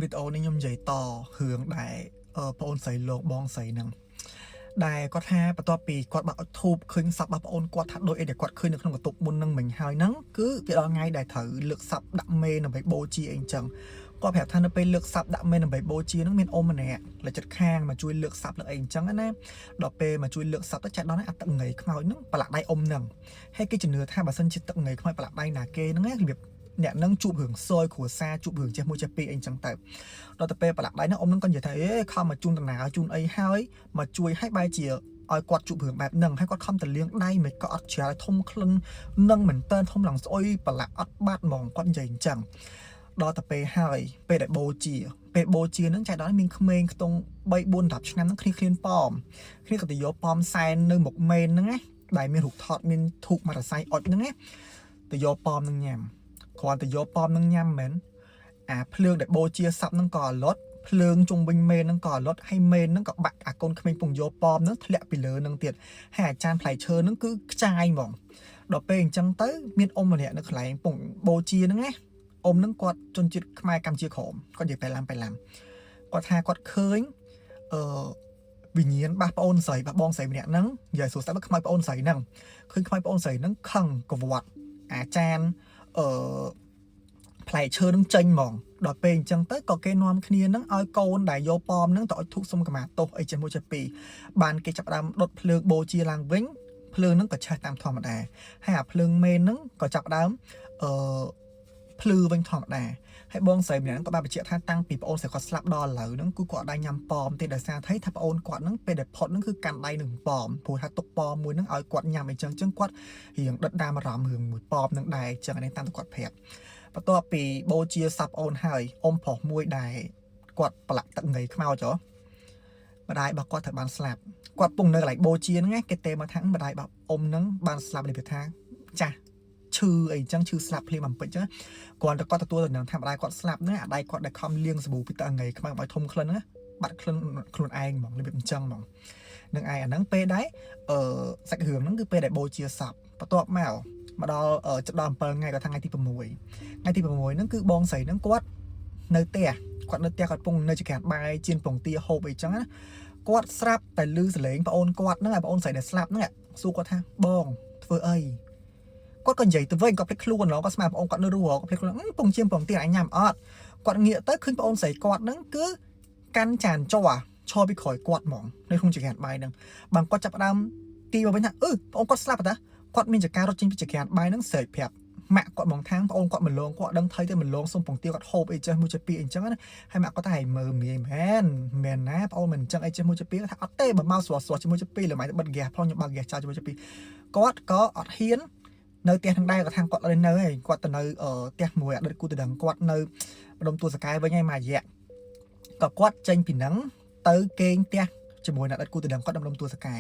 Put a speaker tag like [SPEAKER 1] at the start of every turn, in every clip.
[SPEAKER 1] វីដេអូនេះខ្ញុំនិយាយតរឿងដែលបងអូនស្រីលោកបងស្រីហ្នឹងដែលគាត់ថាបន្ទាប់ពីគាត់បាក់អត់ធូបឃើញសពរបស់បងអូនគាត់ថាដូចអីដែលគាត់ឃើញនៅក្នុងបន្ទប់មុនហ្នឹងមិញហើយហ្នឹងគឺវាដល់ថ្ងៃដែលត្រូវលើកសពដាក់មេដើម្បីបូជាអីអញ្ចឹងគាត់ប្រាប់ថានៅពេលលើកសពដាក់មេដើម្បីបូជាហ្នឹងមានអ៊ំម្នាក់លើចិត្តខាងមកជួយលើកសពលើអីអញ្ចឹងណាដល់ពេលមកជួយលើកសពទៅចាត់ដល់ហ្នឹងអាទឹកងៃខ្មោចហ្នឹងប្រឡាក់ដៃអ៊ំហ្នឹងហើយគេជំនឿថាបើសិនជាទឹកងៃខ្មោចប្រឡាក់ដៃណាគេហ្នឹងណារបៀបអ្នកនឹងជួបរឿងសយគ្រួសារជួបរឿងចេះមួយចេះពីរអីចឹងទៅដល់ទៅពេលប្រឡាក់ដៃហ្នឹងអ៊ំនឹងក៏និយាយថាខំមកជូនតំណាជូនអីហើយមកជួយឲ្យបែរជាឲ្យគាត់ជួបរឿងបែបហ្នឹងហើយគាត់ខំទៅលាងដៃមិនក៏អត់ជ្រាលធំក្លិននឹងមែនតើធំឡើងស្អុយប្រឡាក់អត់បាត់ហ្មងគាត់និយាយអញ្ចឹងដល់ទៅពេលហើយពេលដែលបូជាពេលបូជាហ្នឹងចៃដល់មានក្មេងខ្ទង់3 4 10ឆ្នាំហ្នឹងគ្នាប៉មគ្នាក៏ទៅយកប៉មសែននៅមុខមេនហ្នឹងណាដែលមានរូបថតមានធូបមរស័យអុចហ្នឹងណាទៅយកប៉មហ្នឹងញ៉ាំគ្រាន់តែយកប៉មនឹងញ៉ាំមែនអាភ្លើងដែលបូជាសັບនឹងក៏អលត់ភ្លើងជុំវិញមេននឹងក៏អលត់ហើយមេននឹងក៏បាក់អាកូនក្មេងពងយកប៉មនឹងធ្លាក់ពីលើនឹងទៀតហើយអាចារ្យផ្លែឈើនឹងគឺខ្ចាយហ្មងដល់ពេលអញ្ចឹងទៅមានអ៊ំម្នាក់នៅកន្លែងពងបូជាហ្នឹងណាអ៊ំនឹងគាត់ជនជាតិខ្មែរកម្ពុជាក្រមគាត់និយាយបែឡាំគាត់ថាគាត់ឃើញវិញ្ញាណរបស់ប្អូនស្រីរបស់បងស្រីម្នាក់ហ្នឹងនិយាយសួរស្ដាប់ខ្មោចប្អូនស្រីហ្នឹងឃើញខ្មោចប្អូនស្រីហ្នឹងខឹងកវត្តអាចារ្យផ្លែឈើនឹងចេញហ្មងដល់ពេលអញ្ចឹងទៅក៏គេនាំគ្នានឹងឲ្យកូនដែលយកប៉មនឹងទៅឲ្យធុកសុំកម្មាទោសអីចេះមួយចេះពីរបានគេចាប់ដើមដុតភ្លើងបូជាឡើងវិញភ្លើងនឹងក៏ឆេះតាមធម្មតាហើយអាភ្លើងមេននឹងក៏ចាប់ដើមភ្លឺវិញធម្មតាហើយបងស្រីម្នាក់ហ្នឹងក៏បានបញ្ជាក់ថាតាំងពីប្អូនស្រីគាត់ស្លាប់ដល់ឥឡូវហ្នឹងគឺគាត់អាចញ៉ាំប៉មទេដោយសារថាប្អូនគាត់ហ្នឹងពេលដែលផុតហ្នឹងគឺកាន់ដៃនឹងប៉មព្រោះថាទុកប៉មមួយហ្នឹងឲ្យគាត់ញ៉ាំអីចឹងគាត់រៀងដិតដាមអារម្មណ៍រឿងមួយប៉មហ្នឹងដែរចឹងនេះតាមតែគាត់ប្រាប់បន្ទាប់ពីបូជាសັບអូនហើយអ៊ំប្រុសមួយដែលគាត់ប្រឡាក់ទឹកងៃខ្មោចហ៎ម្ដាយរបស់គាត់ត្រូវបានស្លាប់គាត់ពងនៅកន្លែងបូជាហ្នឹងគេទេមកថាម្ដាយរបស់អ៊ំហ្នឹងបានស្លាប់នេះថាចាស់ឈឺអីចឹងឈឺស្លាប់ភ្លាមបំពេចចឹងគាត់ទទួលទៅនឹងថាម្ដាយគាត់ស្លាប់ហ្នឹងអាដៃគាត់ដែលខំលាងសាប៊ូពីទឹកងៃខ្មៅឲ្យធំក្លិនណាបាត់ក្លិនខ្លួនឯងហ្មងរបៀបអញ្ចឹងហ្មងនឹងឯងអាហ្នឹងពេលដែរសាច់រឿងហ្នឹងគឺពេលដែលបូជាសັບបន្ទាប់មកដល់ចិត្តដល់7ថ្ងៃគាត់ថាថ្ងៃទី6ថ្ងៃទី6ហ្នឹងគឺបងស្រីហ្នឹងគាត់នៅផ្ទះគាត់ពងនៅចក្រានបាយជៀនពងទាហូបអីចឹងណាគាត់ស្រាប់តែឮសលេងប្អូនគាត់ហ្នឹងឲ្យប្អូនស្រីដែលស្លាប់ហ្នឹងសួរគាត់ថាបងធ្វើអីគាត់ក៏និយាយទៅវិញគាត់ភ្លេចខ្លួនហ្មងគាត់ស្មានប្អូនគាត់នៅរស់គាត់ភ្លេចខ្លួនពងជៀនពងទាអញញ៉ាំអត់គាត់ងាកទៅឃើញប្អូនស្រីគាត់ហ្នឹងគឺកាន់ចានជ័រឈរពីក្រោយគាត់ហ្មងនៅក្នុងចក្រានបាយហ្នឹងបានគាត់ចាប់ដើមទីមកវិញថាប្អូនគាត់ស្លាប់តាគាត់មានចការរត់ចេញពីចក្រានបាយហ្នឹងស្រែកប្រាប់ម៉ាក់គាត់បងថាងប្អូនគាត់មកលងគាត់ដឹងថៃទៅមកលងសុំពងទាគាត់ហូបអីចេះមួយចេះពីរអីចឹងណាហើយម៉ាក់គាត់ថាឲ្យមើលងាយមែនណាប្អូនមិនអញ្ចឹងអីចេះមួយចេះពីរថាអត់ទេបើមកស្រួលជាមួយចេះពីរលើម៉ៃទៅបិទហ្គាសផងខ្ញុំបើកហ្គាសចោលជាមួយចេះពីរគាត់ក៏អត់ហ៊ាននៅផ្ទះហ្នឹងដែរគាត់ថាគាត់នៅហើយគាត់ទៅនៅផ្ទះមួយអតីតគូតដឹងគាត់នៅម្ដុំទួលសកែវិញហើយមួយរយៈក៏គាត់ចេញពីហ្នឹងទៅគេងផ្ទះជាមួយអ្នកអតីតគូតដឹងគាត់នៅម្ដុំទួលសកែ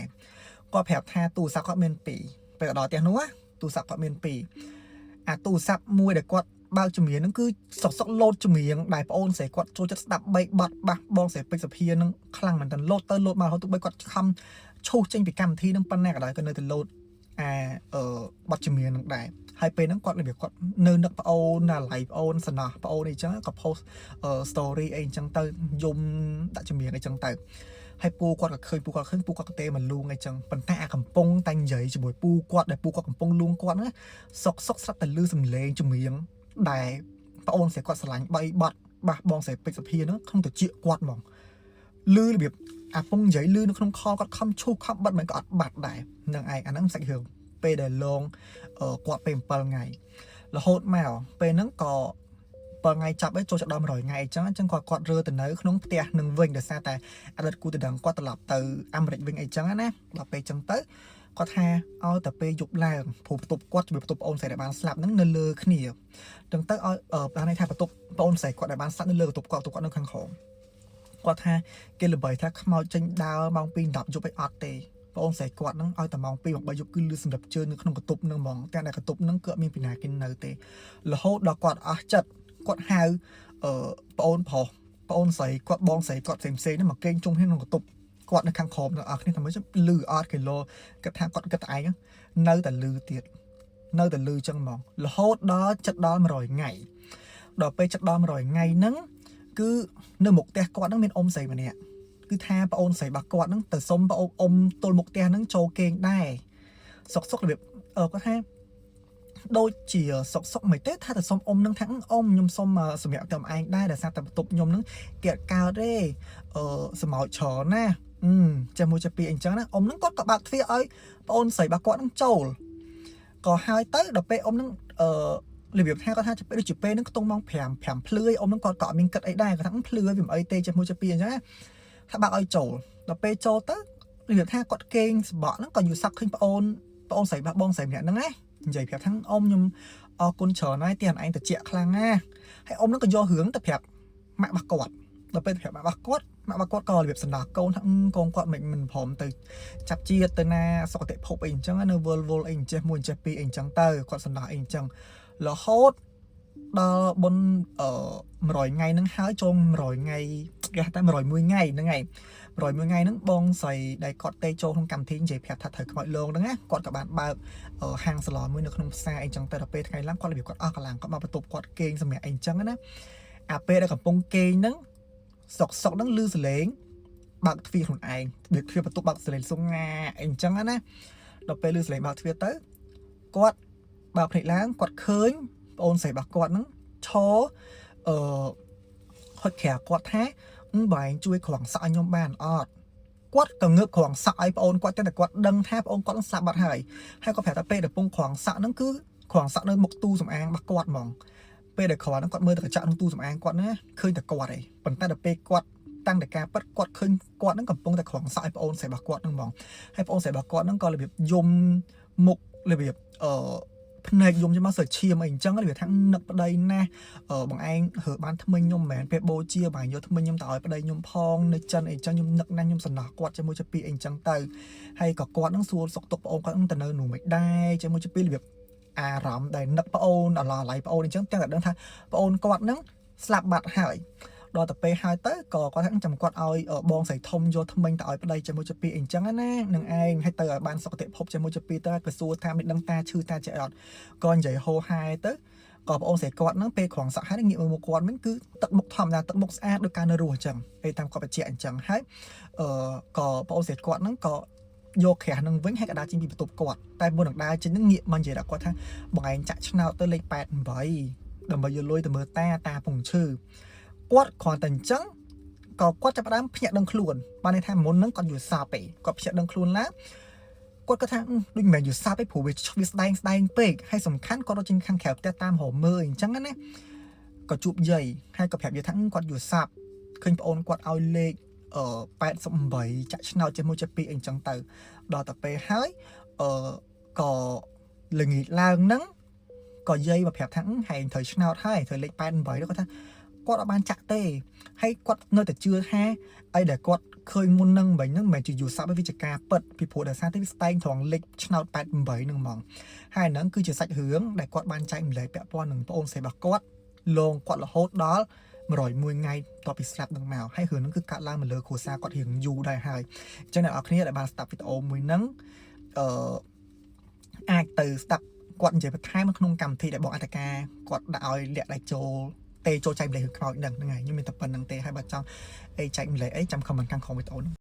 [SPEAKER 1] គាត់ប្រាប់ថាទូរស័ព្ទគាត់មាន2ពេលដល់ផ្ទះនោះទូរស័ព្ទគាត់មាន2អាទូរស័ព្ទមួយដែលគាត់បើកចម្រៀងហ្នឹងគឺសុកលោតចម្រៀងដែលប្អូនស្រីគាត់ចូលចិត្តស្ដាប់3បទបាសបងស្រីពេជ្រសុភាហ្នឹងខ្លាំងមែនតើលោតទៅលោតមករហូតទៅបីគាត់ខំឈូសចេញពីកម្មវិធីហ្នឹងប៉ុណ្ណាក៏ដោយក៏នៅតែលោតបទចម្រៀងហ្នឹងដែរហើយពេលហ្នឹងគាត់របៀបគាត់នៅនឹកប្អូនណាឡៃប្អូនសំណោះប្អូនអីចឹងក៏ post story អីចឹងទៅយំដាក់ចម្រៀងអីចឹងទៅហើយពូគាត់ក៏ឃើញពូគាត់ក៏ទេមកលួងអីចឹងប៉ុន្តែអាកំពុងតែនិយាយជាមួយពូគាត់ដែលពូគាត់កំពុងលួងគាត់ណាសុកស្រាប់តែលឺសំឡេងចម្រៀងដែលប្អូនស្រីគាត់ស្រឡាញ់3បទបាសបងស្រីពេជ្រសុភាហ្នឹងក្នុងត្រចៀកគាត់ហ្មងលឺរបៀបអាពងនិយាយលឺនៅក្នុងខគាត់ខំឈូសខំបិទមិនក៏អត់បាត់ដែរនឹងឯងអាហ្នឹងសាច់រឿងពេលដែលលងគាត់ពេល7ថ្ងៃរហូតមកពេលហ្នឹងក៏7ថ្ងៃចាប់ឯងចូលចដល់100ថ្ងៃអញ្ចឹងគាត់រើទៅនៅក្នុងផ្ទះនឹងវិញដោយសារតែអតីតគូតដឹងគាត់ត្រឡប់ទៅអាមេរិកវិញអីចឹងណាដល់ពេលចឹងទៅគាត់ថាឲ្យតែពេលយប់ឡើងព្រោះបន្ទប់គាត់ជាមួយបន្ទប់ប្អូនស្រីដែលបានស្លាប់ហ្នឹងនៅលើគ្នាចឹងទៅឲ្យបានន័យថាបន្ទប់ប្អូនស្រីគាត់ដែលបានស្លាប់នៅលើបន្ទប់គាត់នៅខាងក្រោមគាត់ថាគេល្បីថាខ្មោចចេញដើរម៉ោង2 10យប់ឯអត់ទេបងស្រីគាត់ហ្នឹងឲ្យតែម៉ោង2 3យប់គឺលឺសម្រាប់ជើងនៅក្នុងកន្ទប់ហ្នឹងហ្មងតែតែកន្ទប់ហ្នឹងគឺអត់មានពីណាគេនៅទេរហូតដល់គាត់អស់ចិត្តគាត់ហៅប្អូនប្រុសប្អូនស្រីគាត់បងស្រីគាត់ផ្សេងហ្នឹងមកគេងជុំគ្នាក្នុងកន្ទប់គាត់នៅខាងក្រោមទាំងអស់គ្នាថាមិនលឺអត់គីឡូគាត់ថាគាត់គិតតែឯងនៅតែលឺទៀតនៅតែលឺចឹងហ្មងរហូតដល់ចិត្តដល់100ថ្ងៃដល់ពេលចិត្តដល់100ថ្ងៃហ្នឹង cứ nơi một tia quạt nó bên ôm sấy mà nè cứ tha bà ôn sấy bà quạt nó từ sông bà ôm tôi một tia nó trâu kênh đai sọc là việc có tha đôi chỉ sọc mấy tết tha từ sông ôm nó thắng ôm nhom sông mà sầm mẹo tầm anh đai là sao tập tục nhom nó kiệt cao đấy sầm màu chó nè chả mua chả pi anh trắng nè ôm nó có bạc phía ấy bà ôn sấy bà quạt nó trâu có hai tới đập pe ôm nó liệu việc theo có thay chụp được chụp pe nó tung mong phèm phơi ôm nó còn cọ mình cất ấy đai có thắng phơi vì ấy tê chả mua chả pi nháถ้าบางอ้อยโจเราไปโจตั้งเหลือแค่กดเก่งบ่อนั่นก็อยู่ซักขึ้นปะโอนใส่บองใส่เนี่ยนั่งไงใหญ่เพียบทั้งอมยมกุนเฉอน้อยเตียนไอ้แต่เจี๊ยคลางง่าให้อมนั่นก็ย่อเหืองแต่เพียบแม่บักกอดเราไปเพียบแม่บักกอดก็แบบสันดาโกนทั้งกองกอดมันผอมตื่นจับเจี๊ยตื่นหน้าสกติพบเองจังเนอร์วอลเองเจมูนเจปีเองจังเตอร์กอดสันดาเองจังแล้วโคตรบนrồi ngày nắng hái trôn rồi ngày ra ta rồi 10 ngày nữa ngày rồi 10 ngày nắng bong xài đầy cọt tê trôn không cầm thiên gì phèo thật thời mọi lương đó á còn các bạn bao ở hàng salon mới được không xa anh chẳng tay là pê ngày lắm con là việc cọt ở cả làng có bao tục cọt kênh xong mẹ anh chẳng á à pê đã cầm bông kênh nắng sọc nắng lư sलेงbạc phiของanh việc phi bắt tục bạc sलेงxuống nga anh chẳng á đọc pê lư sलेงbạc phi tới cọt bạc này láng cọt khơi ôn xài bạc cọt nắng chó hơi khẽ quạt thế bài chui khoảng sạ nhom bàn ọt quạt cầm ngược khoảng sạ ai ôn quạt tên là quạt đâm tháp ôn quạt sạ bạc hải hay có phải ta p được bông khoảng sạ nó cứ khoảng sạ nơi mục tu sầm an bạc quạt mỏng p được khoảng nó quạt mưa được chạm tu sầm an quạt nữa khơi được quạt này phần ta được p quạt tăng để ca bắt quạt khơi quạt nó cầm bông tại khoảng sạ ôn sẽ bạc quạt nó mỏng hay ôn sẽ bạc quạt nó còn là việc dùng mục là việc này dùng cho mà sợi chia mình chẳng có việc thằng nập ở đây nè bằng anh hở ban thâm minh nhom mèn pe bô chia bài nhớ thâm minh nhom tỏi ở đây nhom phong nơi chân anh chẳng nhom nặc nè nhom sần nọ quạt cho môi cho pi anh chẳng tay hay có quạt nó xua sọc tục ôn quạt nó tận nơi nụ mệt đai cho môi cho pi là việc rắm đầy nặc ôn ở lò lại ôn chẳng chẳng là đơn tha ôn quạt nó slap bạt hải đo tập p2 tới có thằng chầm quạt oi ở bong sấy thông vô thâm minh tỏi ở đây cho môi cho pi anh chẳng á nè nâng anh hay tới ban sọc tiệm hộp cho môi cho pi tới phải xua tham định đăng ta chư ta chạy ọt còn vậy hô hai tới có ông sẽ quạt nó pe khoảng sạ hai nghiệm một quạt mình cứ tận mục thầm là tận mục xa được can rùa chẳng đây tam có phải chạy chẳng hết có ông sẽ quạt nó có vô khẽ năng vĩnh hay cả đá chính bị tụt quạt tay buồn được đá chính những nghiệm mình vậy đã có thằng bọn anh chạy nào tới lấy bẹt vậy đầm bây giờ lôi từ mưa ta phùng chư quạt còn tình trắng có quạt cho đám nhẹ đằng khuôn ban này tham muốn nó cònอยู่xa bể có nhẹ đằng khuôn lá quạtก็ทั้งด้วยแม่อยู่ซาไปผูกไปชอบแสดงเป๊กให้สำคัญก็เราจึงขังแขวแต่ตามหัวมืออย่างจังนั้นนะก็จูบใหญ่ให้กับแผลอยู่ทั้งกวาดอยู่ซาเคยโอนกวาดเอาเลข8 7จะชนะจะมูจะปีเองจังเตอดอต่อไปหายก็เลยงีลางนั้นก็ใหญ่แบบแผลทั้งให้เธอชนะให้เธอเลข8 7แล้วก็ทั้งกวาดบ้านจะเต้ให้กวาดเนื้อแต่เชื่อแท้ไอเด็กกวาดเคยมุนนั่งแบบนั้นแม่จะอยู่ซาไปวิจการเปิดพิพูดแต่ซาที่สไตล์ของเล็กชาว8 7นึงมองhaiนั้นคือจะใส่เหืองได้กวาดบ้านใจมันเลยแปะป้อนหนึ่งพระองค์ใส่บักกวาดลงกวาดละโฮดดอลมาร่อยมวยไงต่อไปสลับดังแมวให้เหืองนั้นคือการล่างมันเลยโคซากวาดเหืองอยู่ได้ให้จังนั้นเอาคนี้ได้บานสตับวิตโอมวยนั้นอาจตื่นสตับกวาดใหญ่ไปท้ายมันขนมกำที่ได้บอกอัตกากวาดได้เอาเลี้ยได้โจเตโจใจเลยคือเขาอีกหนึ่งไงยังมีตะปันนังเตให้บัดจังไอใจเลยไอจำคำมันกลางของวิตโอ